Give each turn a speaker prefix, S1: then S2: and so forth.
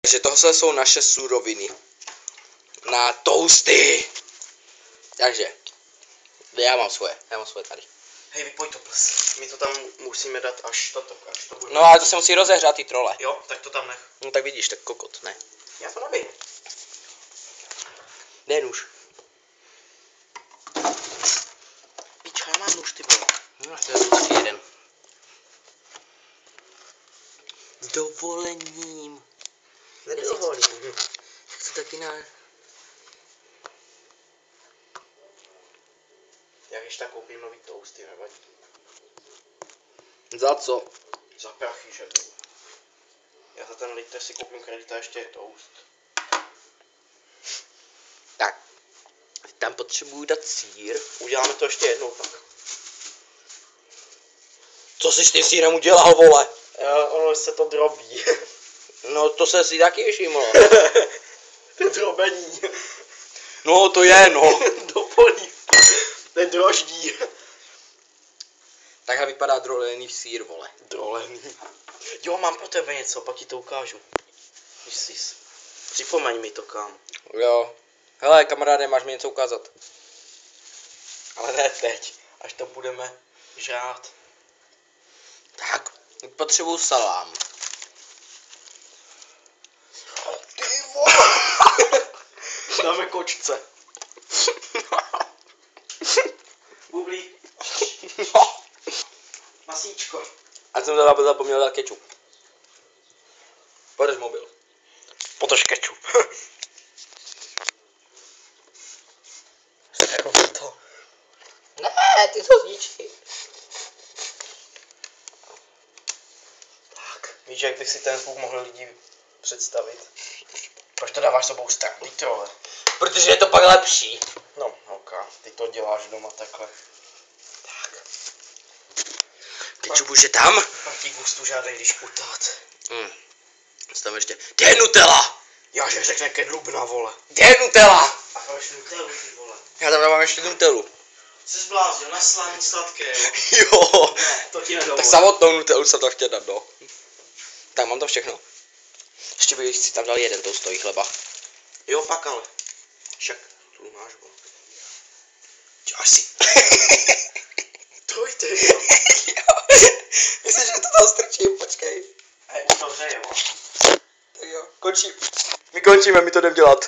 S1: Takže tohle jsou naše suroviny na toasty. Takže já mám svoje tady.
S2: Hej, vypoj to ples. My to tam musíme dát až to bude.
S1: No ale to se musí rozehřát ty trole.
S2: Jo, tak to tam nech.
S1: No tak vidíš, tak kokot, ne?
S2: Já to nevím.
S1: Dej nůž.
S2: Pička, já mám nůž, ty vole.
S1: No, to je vždycky jeden. S dovolením.
S2: Nedovolím.
S1: Chci taky na...
S2: Já když tak koupím nový toasty, nevadí.
S1: Za co?
S2: Za prachy, že? Já za ten litr si koupím kredit a ještě je toast.
S1: Tak. Tam potřebuju dát sýr.
S2: Uděláme to ještě jednou pak.
S1: Co jsi s tím sýrem udělal, vole?
S2: Ono se to drobí.
S1: No to se si taky všiml.
S2: To drobení.
S1: No to je, no.
S2: Do polívky. Ten droždí.
S1: Takhle vypadá drolený sýr, vole.
S2: Drolený. Jo, mám pro tebe něco, pak ti to ukážu. Připomeň mi to, kam.
S1: Jo. Hele, kamaráde, máš mi něco ukázat?
S2: Ale ne teď, až to budeme žrát.
S1: Tak, potřebuju salám.
S2: Ty vole! Dáme kočce. Bublí. Masíčko.
S1: A jsem teda zapomněl dát kečup. Podrž mobil.
S2: Podrž kečup. To.
S1: Ne, ty to zničí.
S2: Tak, víš, jak bych si ten zvuk mohl lidi představit? Proč to dáváš sebou strach, ty trole?
S1: Protože je to pak lepší.
S2: No, ok, ty to děláš doma takhle. Tak.
S1: Kečup už je tam.
S2: Pak ti gustu žádej, když putát.
S1: Co tam ještě? Kde je Nutella?
S2: Já že řekne kedlubna, vole.
S1: Kde je Nutella?
S2: A proč Nutellu, ty vole?
S1: Já tam dávám ještě Nutellu.
S2: Jsi zbláznil, na slání sladké, jo?
S1: Jo.
S2: Ne, to ti nedovolím.
S1: Tak samotnou Nutellu jsem tam chtěl dát, no. Tak mám to všechno. Ještě bych si tam dal jeden toastový chleba.
S2: Jo, pak ale. Však tu máš, vole.
S1: Děláš si.
S2: Trojte, jo.
S1: Myslím, že to tam strčím, počkej.
S2: Už to hřeje, jo.
S1: Tak jo, končím. My končíme, my to jdem dělat.